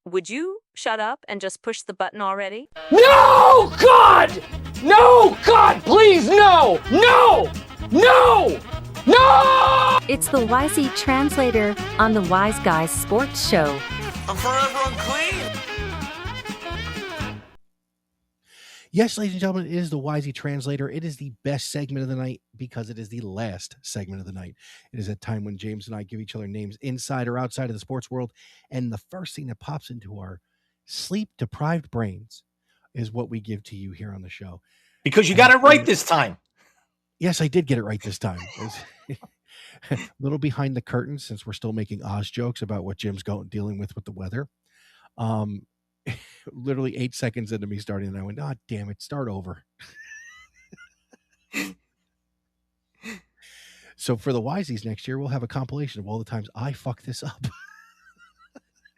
Would you shut up and just push the button already? No, God! No, God, please, no! No! No! No! It's the Wisey Translator on the Wise Guys Sports Show. I'm forever unclean. Yes, ladies and gentlemen, it is the Wisey Translator. It is the best segment of the night because it is the last segment of the night. It is a time when James and I give each other names inside or outside of the sports world, and the first thing that pops into our sleep-deprived brains is what we give to you here on the show. Because you got it right this time. Yes, I did get it right this time. A little behind the curtain since we're still making Oz jokes about what Jim's dealing with the weather. Literally 8 seconds into me starting, and I went, "Oh, damn it, start over." So for the Wiseys next year, we'll have a compilation of all the times I fuck this up.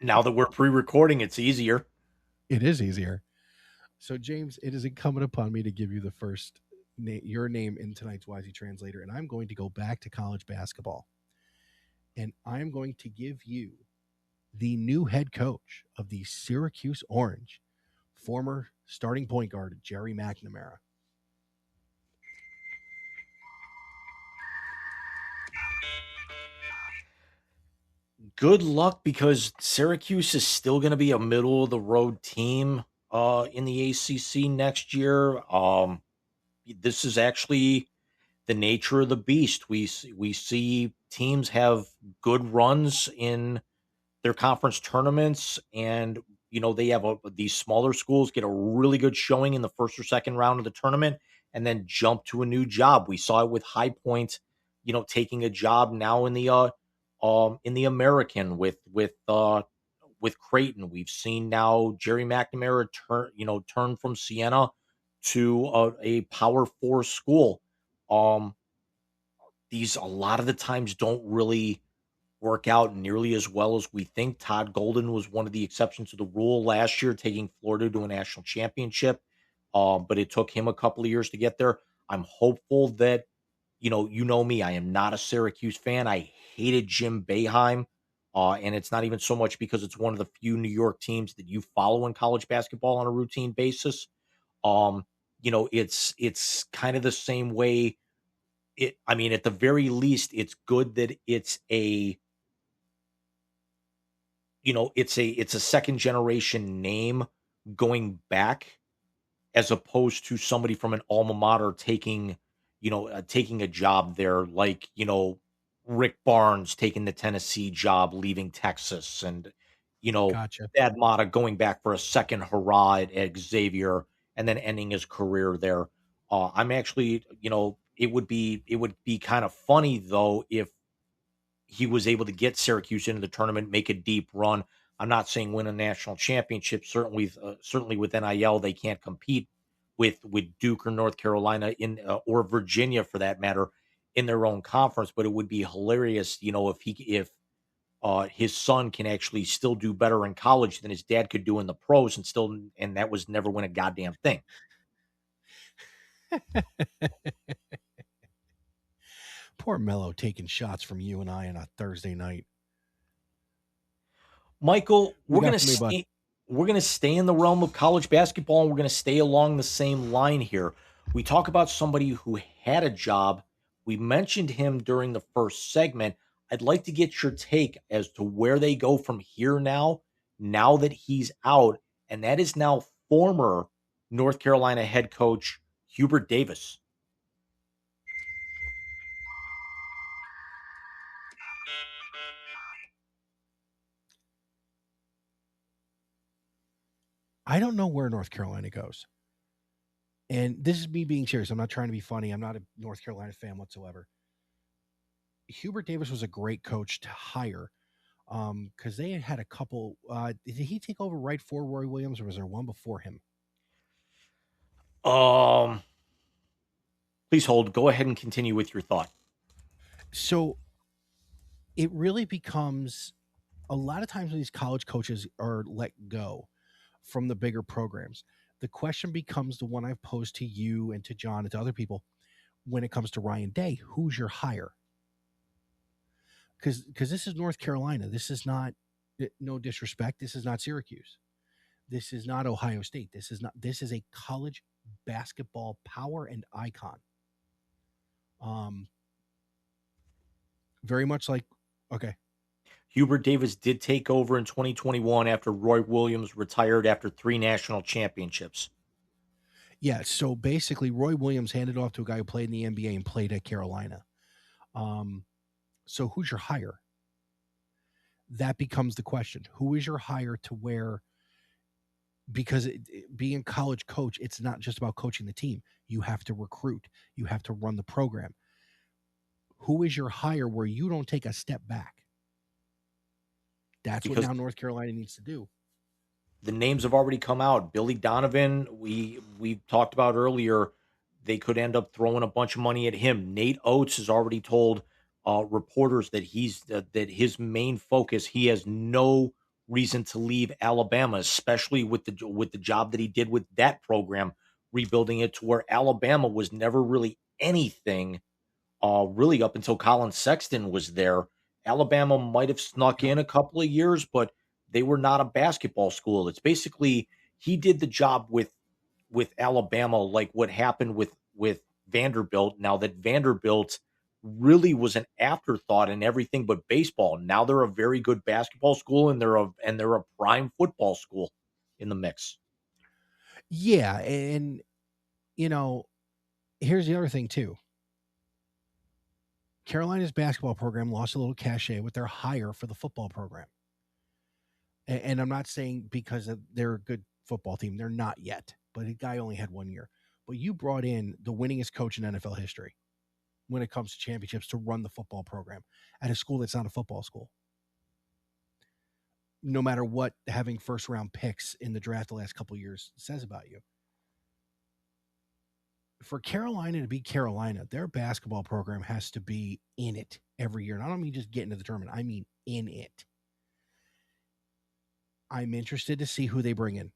Now that we're pre-recording, it's easier. It is easier. So James, it is incumbent upon me to give you the first your name in tonight's Wisey Translator, and I'm going to go back to college basketball, and I'm going to give you the new head coach of the Syracuse Orange, former starting point guard Gerry McNamara. Good luck, because Syracuse is still going to be a middle-of-the-road team in the ACC next year. This is actually the nature of the beast. We see teams have good runs in their conference tournaments, and they have these smaller schools get a really good showing in the first or second round of the tournament and then jump to a new job. We saw it with High Point, taking a job now in the American with Creighton. We've seen now Gerry McNamara turn from Siena to a Power 4 school. These a lot of the times don't really work out nearly as well as we think. Todd Golden was one of the exceptions to the rule last year, taking Florida to a national championship. But it took him a couple of years to get there. I'm hopeful that, you know me, I am not a Syracuse fan. I hated Jim Boeheim. And it's not even so much because it's one of the few New York teams that you follow in college basketball on a routine basis. It's kind of the same way. At the very least, it's good that it's a second generation name going back, as opposed to somebody from an alma mater taking a job there, like, Rick Barnes taking the Tennessee job, leaving Texas, and, Gotcha. Thad Matta going back for a second hurrah at Xavier and then ending his career there. I'm actually, it would be kind of funny though if he was able to get Syracuse into the tournament, make a deep run. I'm not saying win a national championship. Certainly with NIL, they can't compete with Duke or North Carolina or Virginia for that matter in their own conference. But it would be hilarious, if his son can actually still do better in college than his dad could do in the pros, and that was never win a goddamn thing. Poor Mello taking shots from you and I on a Thursday night. Michael, we're going to stay in the realm of college basketball, and we're going to stay along the same line here. We talk about somebody who had a job. We mentioned him during the first segment. I'd like to get your take as to where they go from here now that he's out, and that is now former North Carolina head coach Hubert Davis. I don't know where North Carolina goes. And this is me being serious. I'm not trying to be funny. I'm not a North Carolina fan whatsoever. Hubert Davis was a great coach to hire because they had a couple. Did he take over right for Roy Williams, or was there one before him? Please hold. Go ahead and continue with your thought. So it really becomes a lot of times when these college coaches are let go from the bigger programs, the question becomes the one I've posed to you and to John and to other people when it comes to Ryan Day. Who's your hire? Because this is North Carolina. This is not No disrespect. This is not Syracuse. This is not Ohio State. This is a college basketball power and icon. Very much like, okay. Hubert Davis did take over in 2021 after Roy Williams retired after 3 national championships. Yeah, so basically Roy Williams handed off to a guy who played in the NBA and played at Carolina. So who's your hire? That becomes the question. Who is your hire to where, because being a college coach, it's not just about coaching the team. You have to recruit. You have to run the program. Who is your hire where you don't take a step back? That's what now North Carolina needs to do. The names have already come out. Billy Donovan, we talked about earlier, they could end up throwing a bunch of money at him. Nate Oates has already told reporters that that his main focus, he has no reason to leave Alabama, especially with the job that he did with that program, rebuilding it to where Alabama was never really anything, really up until Colin Sexton was there. Alabama might have snuck in a couple of years, but they were not a basketball school. It's basically he did the job with Alabama, like what happened with Vanderbilt. Now that Vanderbilt really was an afterthought in everything but baseball. Now they're a very good basketball school, and they're a prime football school in the mix. Yeah, and here's the other thing too. Carolina's basketball program lost a little cachet with their hire for the football program. And I'm not saying because they're a good football team. They're not yet. But the guy only had 1 year. But you brought in the winningest coach in NFL history when it comes to championships to run the football program at a school that's not a football school. No matter what having first-round picks in the draft the last couple of years says about you. For Carolina to be Carolina, their basketball program has to be in it every year. And I don't mean just getting to the tournament. I mean in it. I'm interested to see who they bring in.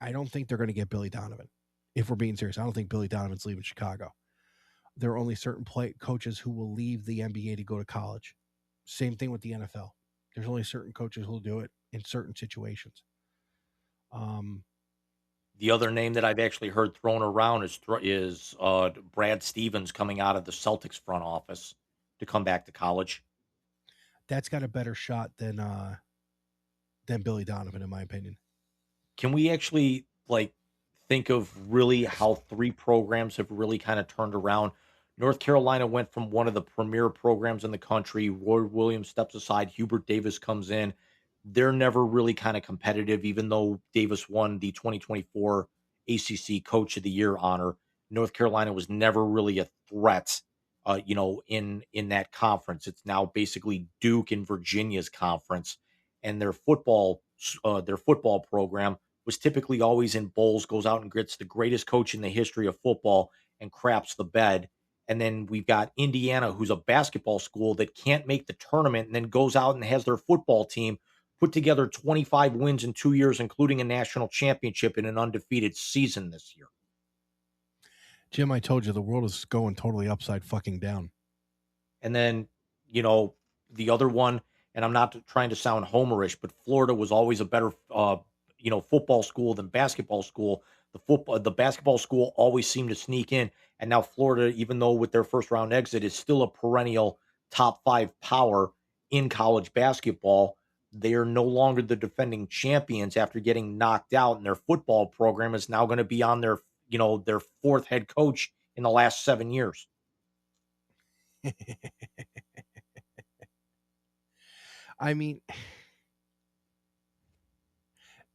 I don't think they're going to get Billy Donovan. If we're being serious, I don't think Billy Donovan's leaving Chicago. There are only certain coaches who will leave the NBA to go to college. Same thing with the NFL. There's only certain coaches who will do it in certain situations. The other name that I've actually heard thrown around is Brad Stevens coming out of the Celtics front office to come back to college. That's got a better shot than Billy Donovan, in my opinion. Can we actually think of really how 3 programs have really kind of turned around? North Carolina went from one of the premier programs in the country. Roy Williams steps aside. Hubert Davis comes in. They're never really kind of competitive, even though Davis won the 2024 ACC Coach of the Year honor. North Carolina was never really a threat, in that conference. It's now basically Duke and Virginia's conference, and their football program was typically always in bowls, goes out and gets the greatest coach in the history of football and craps the bed. And then we've got Indiana, who's a basketball school that can't make the tournament, and then goes out and has their football team put together 25 wins in 2 years, including a national championship in an undefeated season this year. Jim, I told you the world is going totally upside fucking down. And then, the other one, and I'm not trying to sound homerish, but Florida was always a better, football school than basketball school. The basketball school always seemed to sneak in. And now Florida, even though with their first round exit, is still a perennial top 5 power in college basketball. They are no longer the defending champions after getting knocked out, and their football program is now going to be on their 4th head coach in the last 7 years. I mean,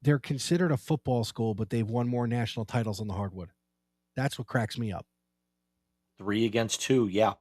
they're considered a football school, but they've won more national titles on the hardwood. That's what cracks me up. 3 against 2, yeah.